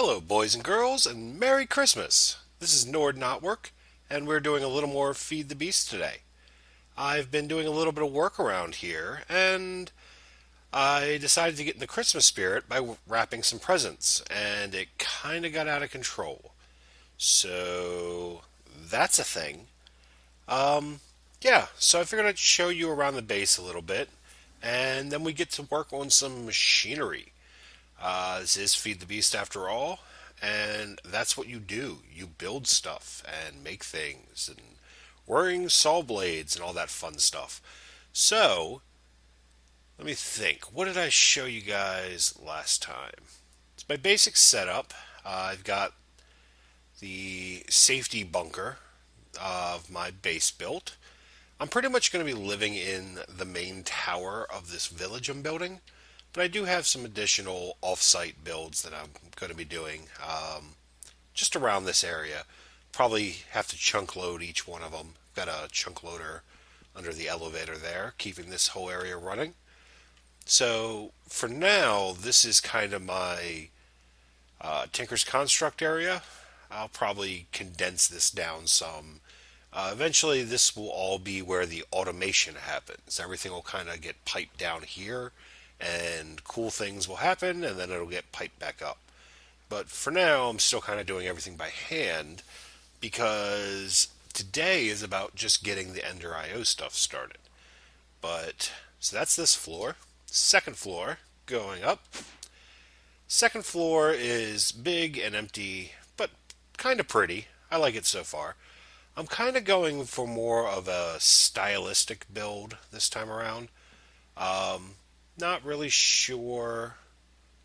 Hello, boys and girls, and Merry Christmas! This is Nord Notwork, and we're doing a little more Feed the Beast today. I've been doing a little bit of work around here, and I decided to get in the Christmas spirit by wrapping some presents, and it kind of got out of control. So that's a thing. Um, yeah, so I figured I'd show you around the base a little bit, and then we get to work on some machinery. This is Feed the Beast after all, and that's what you do. You build stuff and make things and wearing saw blades and all that fun stuff. So, let me think. What did I show you guys last time? It's my basic setup. I've got the safety bunker of my base built. I'm pretty much going to be living in the main tower of this village I'm building, but I do have some additional off-site builds that I'm going to be doing just around this area. Probably have to chunk load each one of them. Got a chunk loader under the elevator there, keeping this whole area running. So for now, this is kind of my Tinker's Construct area. I'll probably condense this down some. Eventually, this will all be where the automation happens. Everything will kind of get piped down here, and cool things will happen, and then it'll get piped back up. But for now, I'm still kind of doing everything by hand because today is about just getting the Ender IO stuff started. But so that's this floor. Second floor going up. Second floor is big and empty, but kind of pretty. I like it so far. I'm kind of going for more of a stylistic build this time around. Not really sure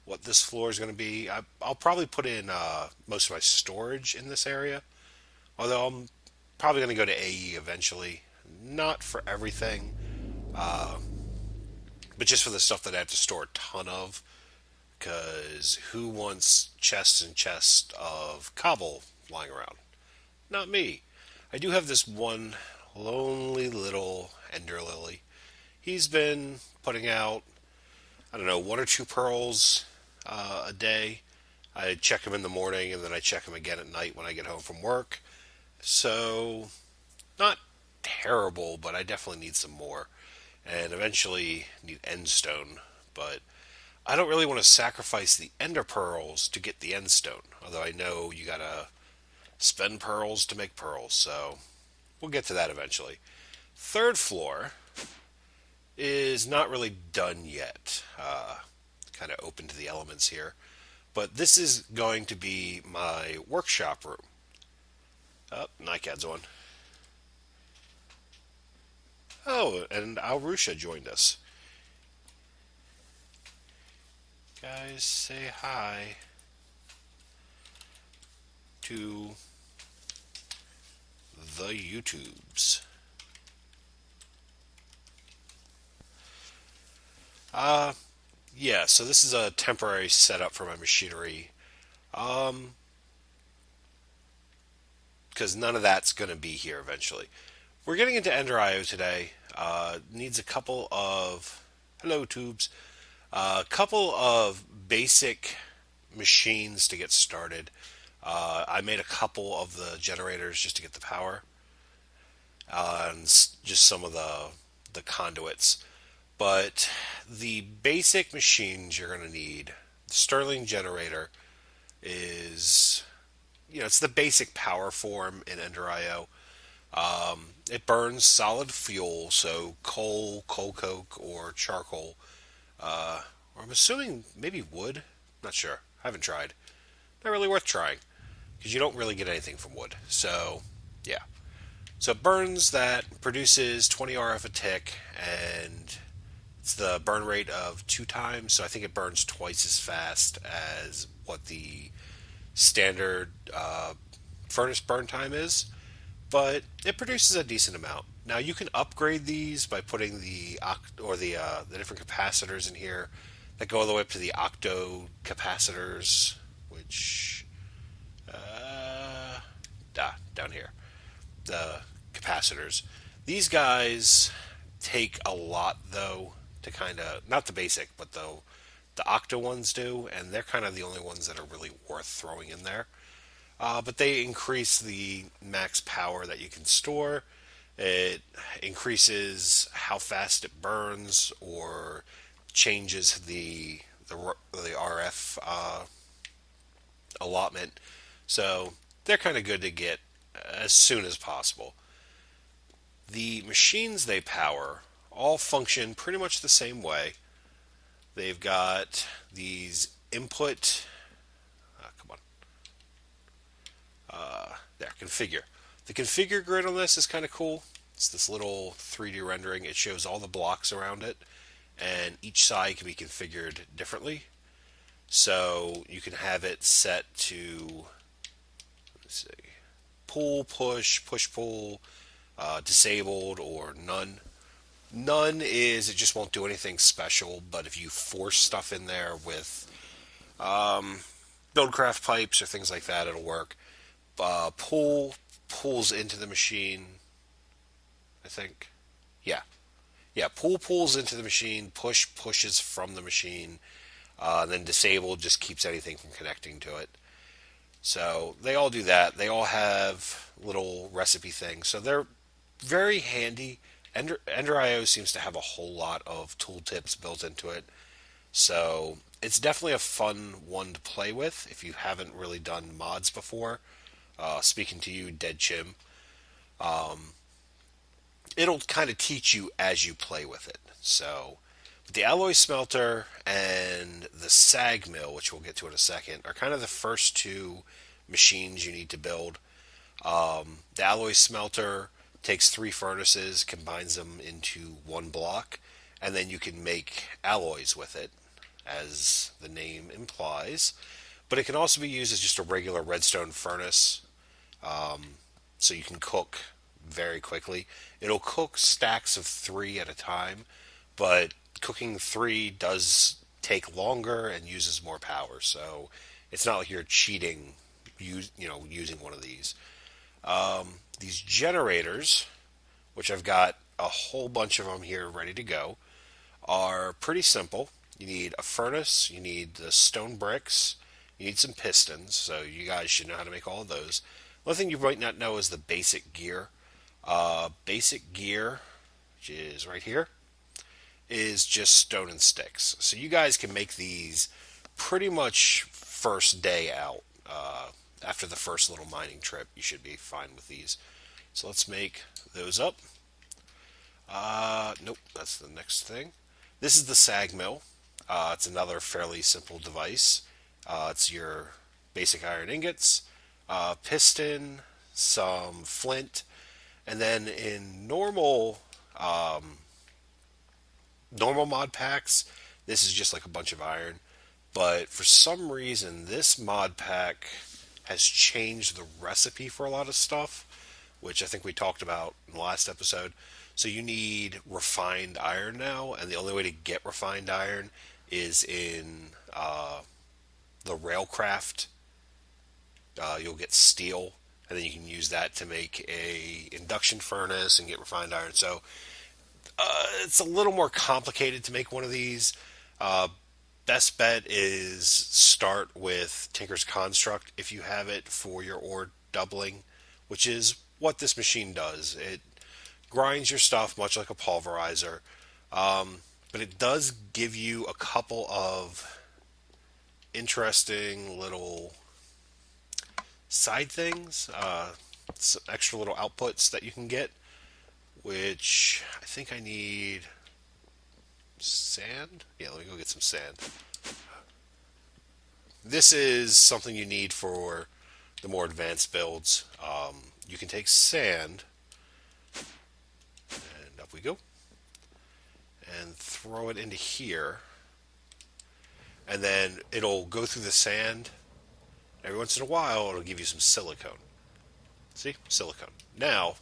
what this floor is going to be. I'll probably put in most of my storage in this area, although I'm probably going to go to AE eventually. Not for everything, but just for the stuff that I have to store a ton of. Because who wants chests and chests of cobble lying around? Not me. I do have this one lonely little ender lily. He's been putting out, I don't know, one or two pearls a day. I check him in the morning and then I check him again at night when I get home from work. So, not terrible, but I definitely need some more. And eventually need endstone. But I don't really want to sacrifice the ender pearls to get the endstone. Although I know you gotta spend pearls to make pearls, so we'll get to that eventually. Third floor is not really done yet. Kind of open to the elements here. But this is going to be my workshop room. Oh, Nycad's on. Oh, and Alrusha joined us. Guys, say hi to the YouTubes. Uh, yeah, so this is a temporary setup for my machinery. Um, because none of that's going to be here eventually. We're getting into Ender IO today. Needs a couple of hello tubes, a couple of basic machines to get started. I made a couple of the generators just to get the power, and just some of the conduits. But the basic machines you're going to need, the Stirling generator is, it's the basic power form in Ender IO. It burns solid fuel, so coal coke, or charcoal. Or I'm assuming maybe wood. Not sure. I haven't tried. Not really worth trying because you don't really get anything from wood. So, yeah. So it burns that, produces 20 RF a tick, and it's the burn rate of 2 times. So I think it burns twice as fast as what the standard furnace burn time is. But it produces a decent amount. Now you can upgrade these by putting the different capacitors in here that go all the way up to the octo capacitors, which down here, the capacitors. These guys take a lot though to kind of not the basic, but The Octa ones do, and they're kind of the only ones that are really worth throwing in there. But they increase the max power that you can store. It increases how fast it burns or changes the RF allotment. So they're kind of good to get as soon as possible. The machines they power all function pretty much the same way. They've got these input. Come on. There, configure. The configure grid on this is kind of cool. It's this little 3D rendering. It shows all the blocks around it, and each side can be configured differently. So you can have it set to, let's see, pull, push, push, pull, disabled, or none. None is it just won't do anything special, but if you force stuff in there with buildcraft pipes or things like that, it'll work. Pull pulls into the machine, I think. Yeah. Yeah, pull pulls into the machine, push pushes from the machine, then disable just keeps anything from connecting to it. So they all do that. They all have little recipe things. So they're very handy. Ender.io seems to have a whole lot of tooltips built into it. So it's definitely a fun one to play with if you haven't really done mods before. Speaking to you, Dead Chim, it'll kind of teach you as you play with it. So the alloy smelter and the sag mill, which we'll get to in a second, are kind of the first two machines you need to build. The alloy smelter takes three furnaces, combines them into one block, and then you can make alloys with it, as the name implies. But it can also be used as just a regular redstone furnace, so you can cook very quickly. It'll cook stacks of three at a time, but cooking three does take longer and uses more power. So it's not like you're cheating, using one of these. These generators, which I've got a whole bunch of them here ready to go, are pretty simple. You need a furnace, you need the stone bricks, you need some pistons, so you guys should know how to make all of those. One thing you might not know is the basic gear. Basic gear, which is right here, is just stone and sticks. So you guys can make these pretty much first day out. After the first little mining trip, you should be fine with these. So let's make those up. Nope, that's the next thing. This is the sag mill. It's another fairly simple device. It's your basic iron ingots, piston, some flint, and then in normal mod packs, this is just like a bunch of iron. But for some reason, this mod pack has changed the recipe for a lot of stuff, which I think we talked about in the last episode. So you need refined iron now, and the only way to get refined iron is in the railcraft. You'll get steel, and then you can use that to make a induction furnace and get refined iron. So it's a little more complicated to make one of these. Best bet is start with Tinker's Construct if you have it for your ore doubling, which is what this machine does. It grinds your stuff much like a pulverizer, but it does give you a couple of interesting little side things, some extra little outputs that you can get, which I think I need sand. Yeah, let me go get some sand. This is something you need for the more advanced builds. You can take sand, and up we go, and throw it into here, and then it'll go through the sand. Every once in a while, it'll give you some silicone. See? Silicone. Now,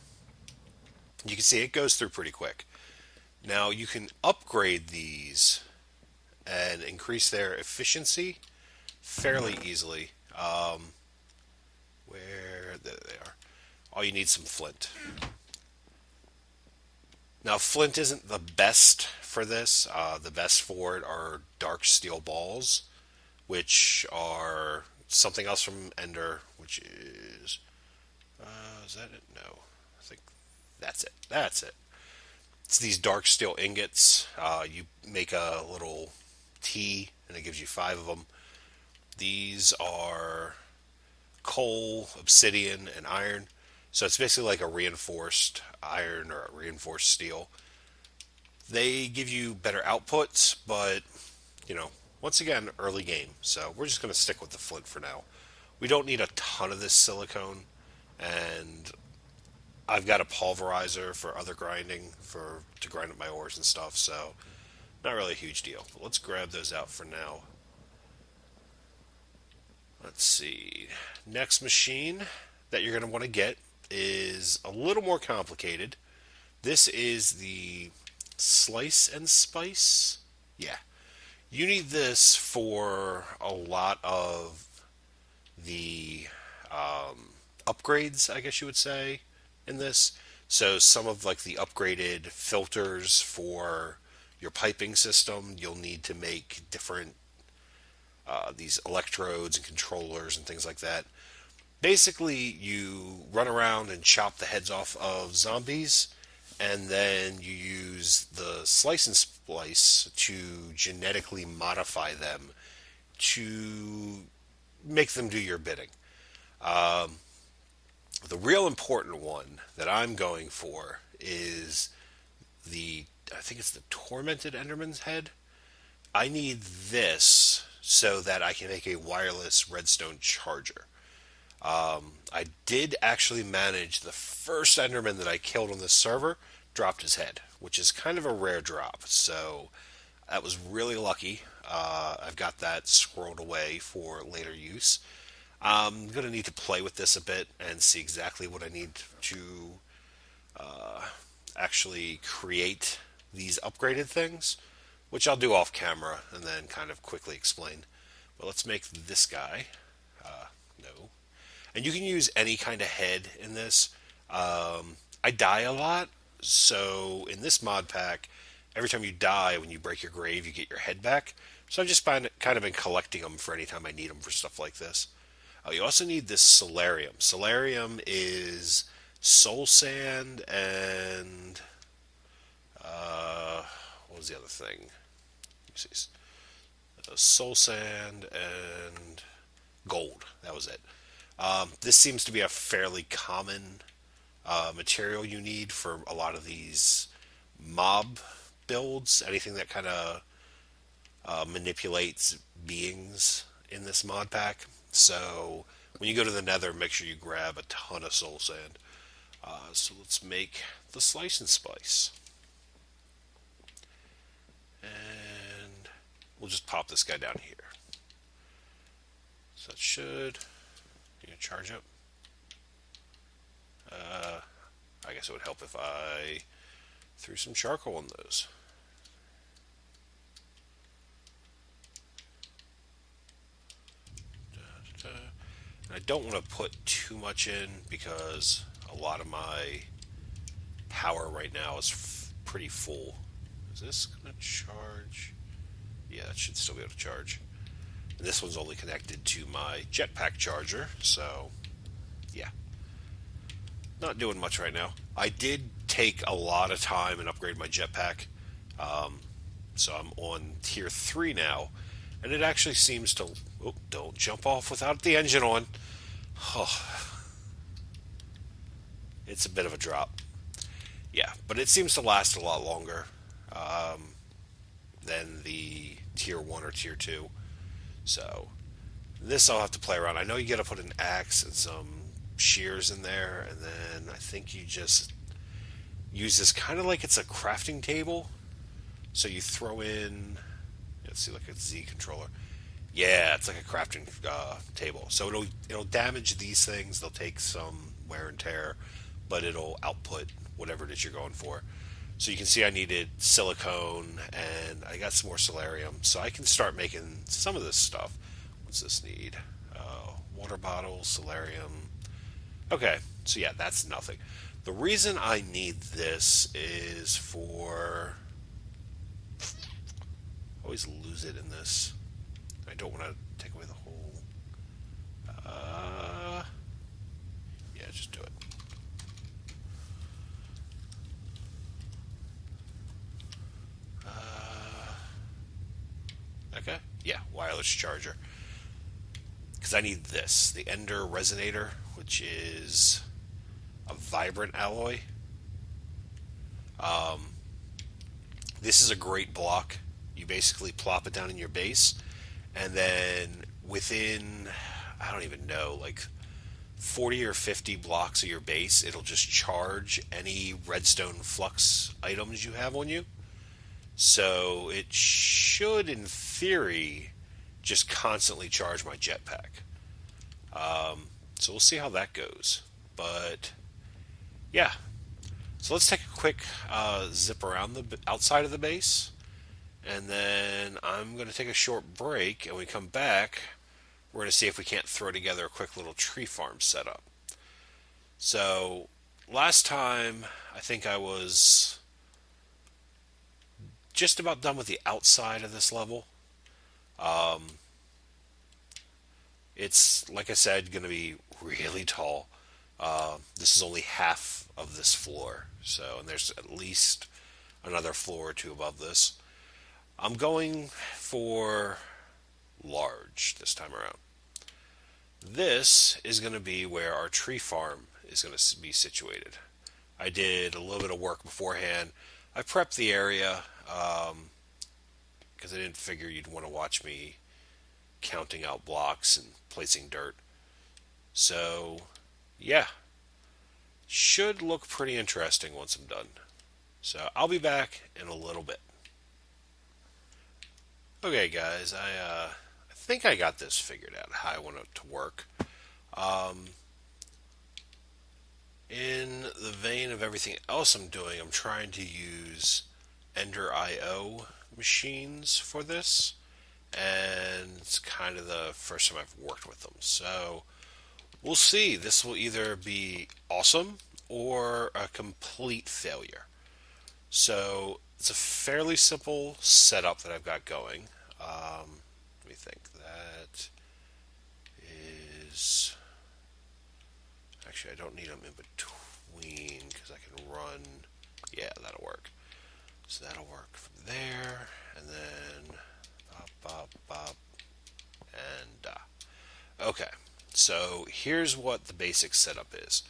you can see it goes through pretty quick. Now, you can upgrade these and increase their efficiency fairly easily. Where? There they are. All you need is some flint. Now, flint isn't the best for this. The best for it are dark steel balls, which are something else from Ender, which is that it? No, I think that's it. That's it. It's these dark steel ingots. You make a little T, and it gives you five of them. These are coal, obsidian, and iron. So it's basically like a reinforced iron or a reinforced steel. They give you better outputs, but once again, early game. So we're just going to stick with the flint for now. We don't need a ton of this silicone, and I've got a pulverizer for other grinding for to grind up my ores and stuff. So not really a huge deal. But let's grab those out for now. Let's see. Next machine that you're going to want to get is a little more complicated. This is the Slice and Spice. Yeah. You need this for a lot of the upgrades, I guess you would say, in this. So some of like the upgraded filters for your piping system, you'll need to make different these electrodes and controllers and things like that. Basically, you run around and chop the heads off of zombies, and then you use the slice and splice to genetically modify them to make them do your bidding. The real important one that I'm going for is I think it's the Tormented Enderman's Head. I need this so that I can make a wireless redstone charger. I did actually manage the first Enderman that I killed on this server, dropped his head, which is kind of a rare drop. So that was really lucky. I've got that squirreled away for later use. I'm going to need to play with this a bit and see exactly what I need to actually create these upgraded things, which I'll do off camera and then kind of quickly explain. But let's make this guy. No. And you can use any kind of head in this. I die a lot, so in this mod pack, every time you die, when you break your grave, you get your head back. So I've just kind of been collecting them for any time I need them for stuff like this. You also need this Solarium. Solarium is soul sand and what was the other thing? See, soul sand and gold. That was it. This seems to be a fairly common material you need for a lot of these mob builds. Anything that kind of manipulates beings in this mod pack. So when you go to the Nether, make sure you grab a ton of soul sand. So let's make the slice and spice. And we'll just pop this guy down here. So that should charge up. I guess it would help if I threw some charcoal in those. I don't want to put too much in because a lot of my power right now is pretty full. Is this going to charge? Yeah, it should still be able to charge. And this one's only connected to my jetpack charger, so yeah. Not doing much right now. I did take a lot of time and upgrade my jetpack. So I'm on tier 3 now. And it actually seems to... Oh, don't jump off without the engine on. Oh, it's a bit of a drop. Yeah, but it seems to last a lot longer than the tier 1 or tier 2. So this I'll have to play around. I know you got to put an axe and some shears in there, and then I think you just use this kind of like it's a crafting table. So you throw in, let's see, like a Z controller. Yeah, it's like a crafting table. So it'll damage these things. They'll take some wear and tear, but it'll output whatever it is you're going for. So you can see I needed silicone, and I got some more solarium, so I can start making some of this stuff. What's this need? Water bottle, solarium. Okay, so yeah, that's nothing. The reason I need this is for. I always lose it in this. I don't want to take away the whole. Uh, yeah, just do it. Okay. Yeah, wireless charger. Because I need this, the Ender Resonator, which is a vibrant alloy. This is a great block. You basically plop it down in your base, and then within, I don't even know, like 40 or 50 blocks of your base, it'll just charge any redstone flux items you have on you. So it should, in theory, just constantly charge my jetpack. So we'll see how that goes. But yeah, so let's take a quick zip around the outside of the base, and then I'm going to take a short break. And when we come back, we're going to see if we can't throw together a quick little tree farm setup. So last time, I think I was just about done with the outside of this level. It's, like I said, going to be really tall. This is only half of this floor, so, and there's at least another floor or two above this. I'm going for large this time around. This is going to be where our tree farm is going to be situated. I did a little bit of work beforehand. I prepped the area because I didn't figure you'd want to watch me counting out blocks and placing dirt. So, yeah, should look pretty interesting once I'm done. So I'll be back in a little bit. Okay, guys, I think I got this figured out how I want it to work. Um, in the vein of everything else I'm doing, I'm trying to use Ender IO machines for this, and it's kind of the first time I've worked with them. So we'll see. This will either be awesome or a complete failure. So it's a fairly simple setup that I've got going. Let me think. That is... Actually, I don't need them in between because I can run... Yeah, that'll work. So that'll work from there, and then... Bop, bop, bop, and... Okay, so here's what the basic setup is.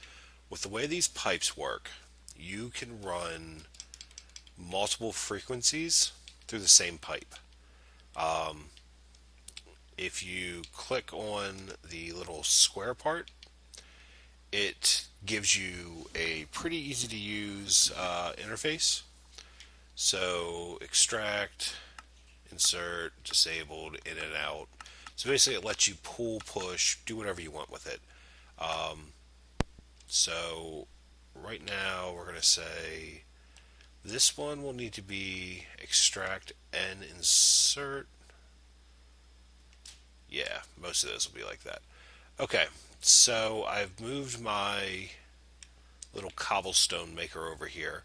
With the way these pipes work, you can run multiple frequencies through the same pipe. If you click on the little square part, it gives you a pretty easy to use interface. So extract, insert, disabled, in and out. So basically it lets you pull, push, do whatever you want with it. So right now we're going to say this one will need to be extract and insert. Yeah, most of those will be like that. Okay, so I've moved my little cobblestone maker over here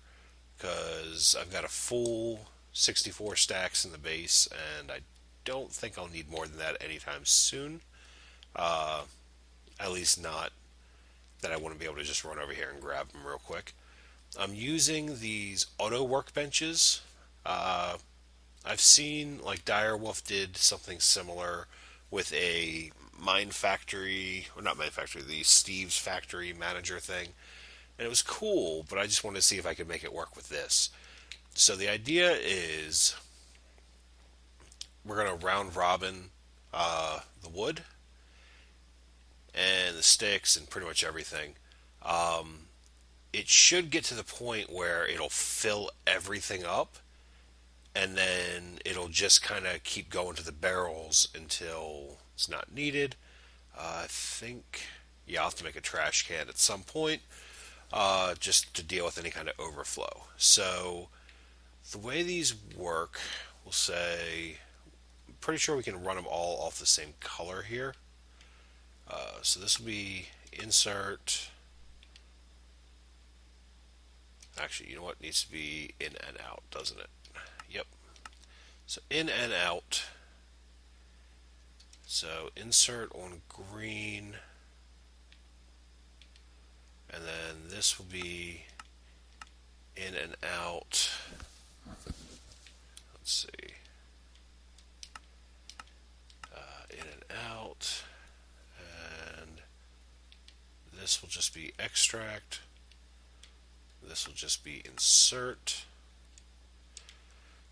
because I've got a full 64 stacks in the base, and I don't think I'll need more than that anytime soon. At least not that I want to be able to just run over here and grab them real quick. I'm using these auto workbenches. I've seen like Direwolf did something similar with a Mine Factory, or not Mine Factory, the Steve's Factory Manager thing. And it was cool, but I just wanted to see if I could make it work with this. So the idea is we're going to round robin the wood and the sticks and pretty much everything. It should get to the point where it'll fill everything up, and then it'll just kind of keep going to the barrels until it's not needed. I think, yeah, I'll have to make a trash can at some point just to deal with any kind of overflow. So the way these work, we'll say, I'm pretty sure we can run them all off the same color here. So this will be insert Actually, you know what? It needs to be in and out, doesn't it? Yep. So in and out. So insert on green, and then this will be in and out. Let's see. In and out. And this will just be extract. This will just be insert.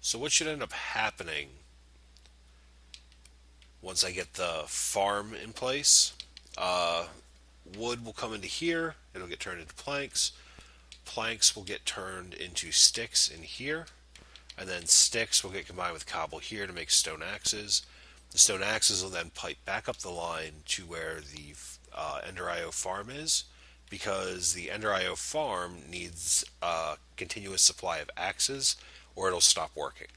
So what should end up happening once I get the farm in place, wood will come into here. It'll get turned into planks. Planks will get turned into sticks in here. And then sticks will get combined with cobble here to make stone axes. The stone axes will then pipe back up the line to where the Ender IO farm is, because the Ender IO farm needs a continuous supply of axes or it'll stop working.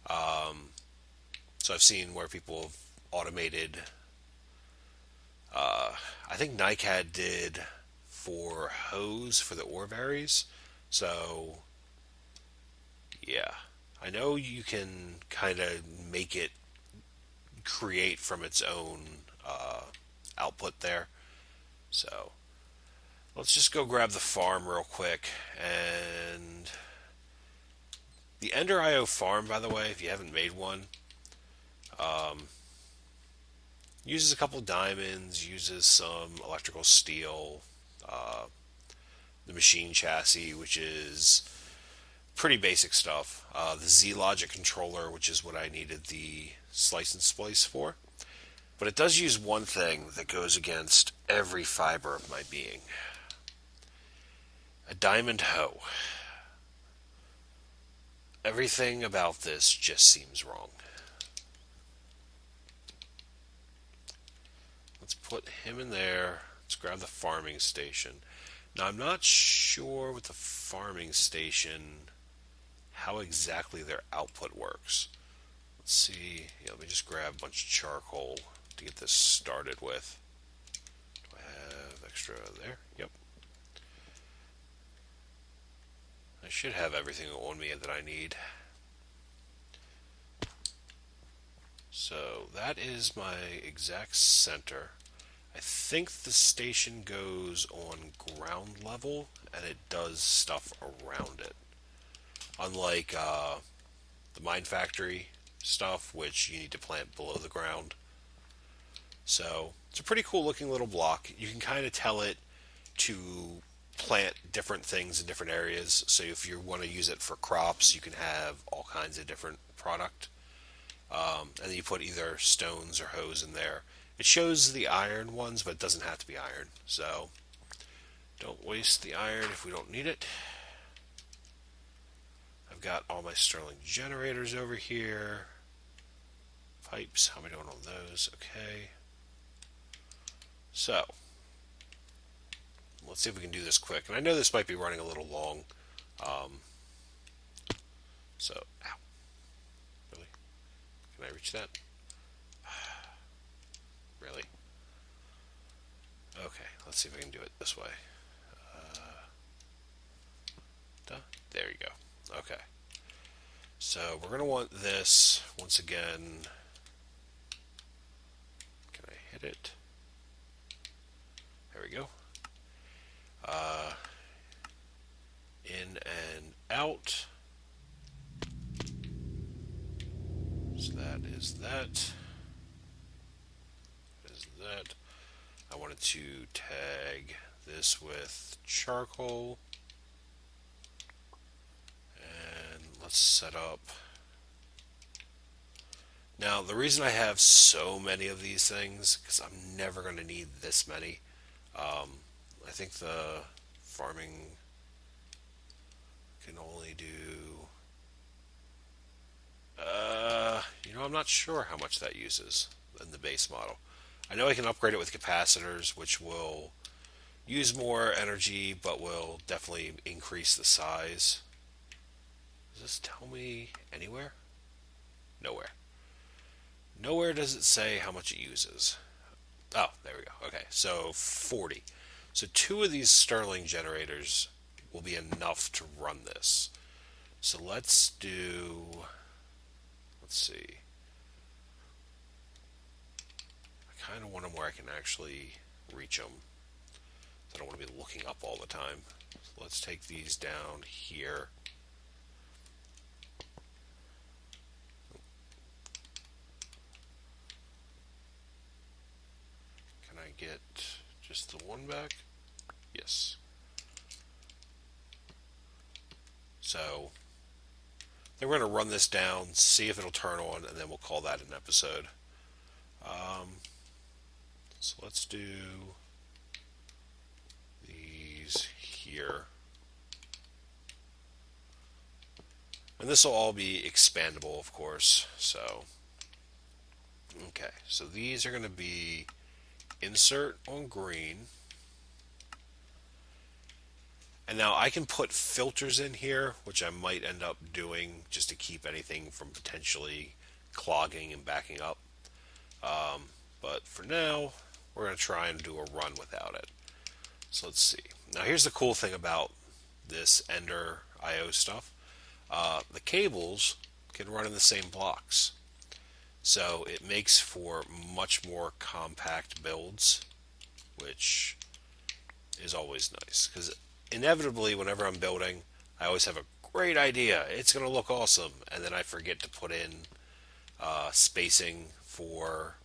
So I've seen where people have automated. I think NiCad did for hose for the ore berries. So yeah, I know you can kind of make it create from its own output there. So let's just go grab the farm real quick. And the Ender IO farm, by the way, if you haven't made one, uses a couple diamonds, uses some electrical steel, the machine chassis, which is pretty basic stuff. The Z Logic controller, which is what I needed the slice and splice for. But it does use one thing that goes against every fiber of my being. A diamond hoe. Everything about this just seems wrong. Let's put him in there. Let's grab the farming station. Now, I'm not sure with the farming station how exactly their output works. Let's see. Yeah, let me just grab a bunch of charcoal to get this started with. Do I have extra there? Yep. I should have everything on me that I need. So that is my exact center. I think the station goes on ground level and it does stuff around it. Unlike the mine factory stuff, which you need to plant below the ground. So it's a pretty cool looking little block. You can kind of tell it to plant different things in different areas. So if you want to use it for crops, you can have all kinds of different product. And then you put either stones or hose in there. It shows the iron ones, but it doesn't have to be iron. So don't waste the iron if we don't need it. I've got all my Sterling generators over here. Pipes, how am I doing on those? Okay. So let's see if we can do this quick. And I know this might be running a little long. Ow. Really? Can I reach that? Really? Okay, let's see if I can do it this way. There you go. Okay. So we're going to want this, once again. Can I hit it? There we go. In and out. So that is that. Is that. I wanted to tag this with charcoal. And let's set up. Now, the reason I have so many of these things, because I'm never going to need this many. I think the farming can only do... I'm not sure how much that uses in the base model. I know I can upgrade it with capacitors, which will use more energy, but will definitely increase the size. Does this tell me anywhere? Nowhere. Nowhere does it say how much it uses. Oh, there we go. Okay, so 40. So 2 of these Sterling generators will be enough to run this. So let's see. I kind of want them where I can actually reach them. I don't want to be looking up all the time. So let's take these down here. Can I get just the one back? Yes. So then we're going to run this down, see if it'll turn on, and then we'll call that an episode. So let's do these here. And this will all be expandable, of course. So, okay. So these are going to be insert on green. And now I can put filters in here, which I might end up doing just to keep anything from potentially clogging and backing up. But for now, we're going to try and do a run without it. So let's see. Now here's the cool thing about this Ender IO stuff. The cables can run in the same blocks. So it makes for much more compact builds, which is always nice. Because inevitably, whenever I'm building, I always have a great idea. It's going to look awesome. And then I forget to put in spacing for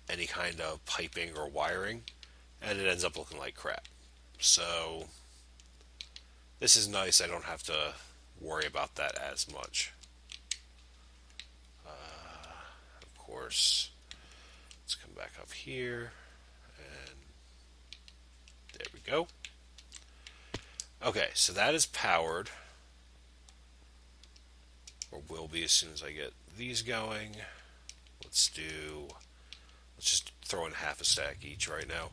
any kind of piping or wiring, and it ends up looking like crap. So this is nice. I don't have to worry about that as much. Of course, let's come back up here, and there we go. Okay, so that is powered, or will be as soon as I get these going. Let's just throw in half a stack each right now.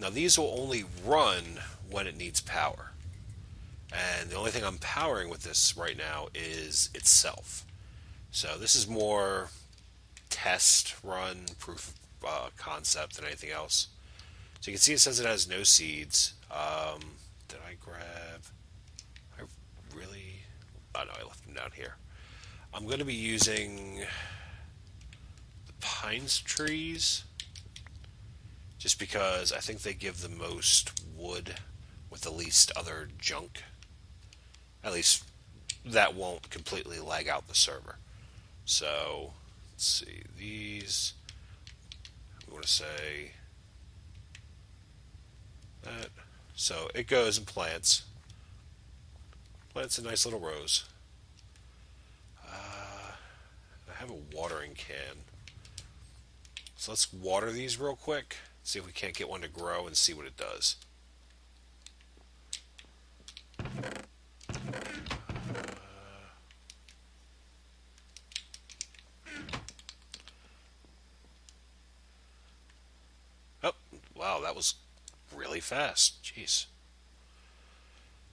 Now these will only run when it needs power. And the only thing I'm powering with this right now is itself. So this is more test run, proof concept than anything else. So you can see it says it has no seeds. Did I grab... I really... Oh no, I left them down here. I'm going to be using the pines trees just because I think they give the most wood with the least other junk. At least that won't completely lag out the server. So let's see, these, we want to say that. So it goes and plants in nice little rows. I have a watering can. So let's water these real quick, see if we can't get one to grow and see what it does. Oh, wow, that was really fast. Jeez.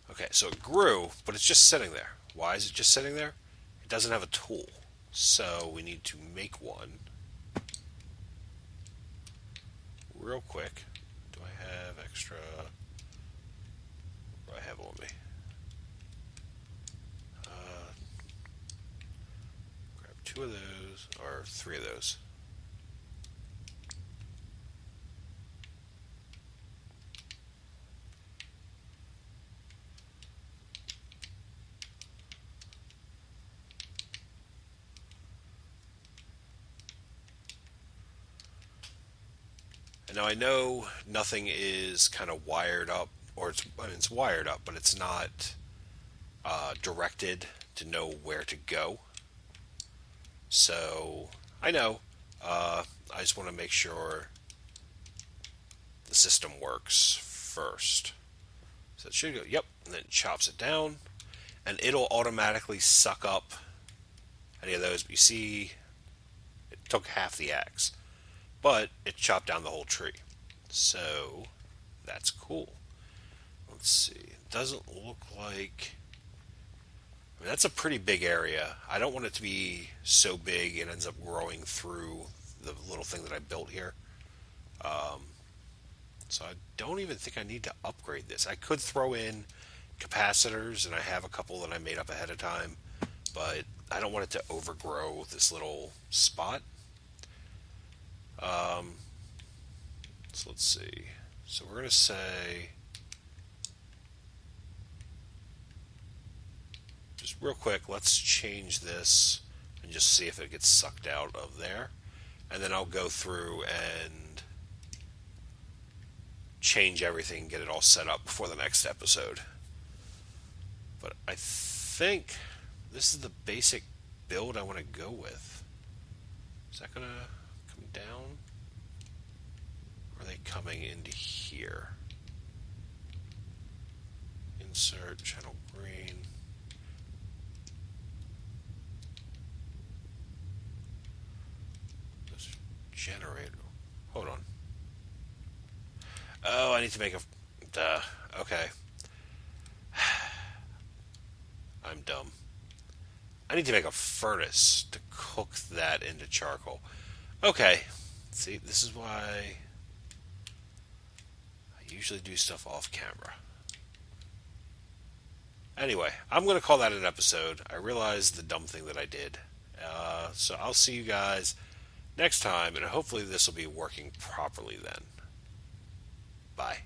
Okay, so it grew, but it's just sitting there. Why is it just sitting there? It doesn't have a tool. So we need to make one real quick. Do I have extra? What do I have on me? Grab 2 of those, or 3 of those. And now I know nothing is kind of wired up, or it's wired up, but it's not directed to know where to go. So I know. I just want to make sure the system works first. So it should go, yep, and then it chops it down, and it'll automatically suck up any of those. But you see, it took half the axe, but it chopped down the whole tree. So that's cool. Let's see. It doesn't look like... I mean, that's a pretty big area. I don't want it to be so big it ends up growing through the little thing that I built here. So I don't even think I need to upgrade this. I could throw in capacitors, and I have a couple that I made up ahead of time, but I don't want it to overgrow this little spot. Um, so let's see. So we're going to say, just real quick, let's change this and just see if it gets sucked out of there. And then I'll go through and change everything, get it all set up before the next episode. But I think this is the basic build I want to go with. Is that going to come down? Or are they coming into here? Insert channel green. This generator. Hold on. Oh, I need to make a... Duh. Okay. I'm dumb. I need to make a furnace to cook that into charcoal. Okay. See, this is why I usually do stuff off camera. Anyway, I'm going to call that an episode. I realized the dumb thing that I did. So I'll see you guys next time, and hopefully this will be working properly then. Bye.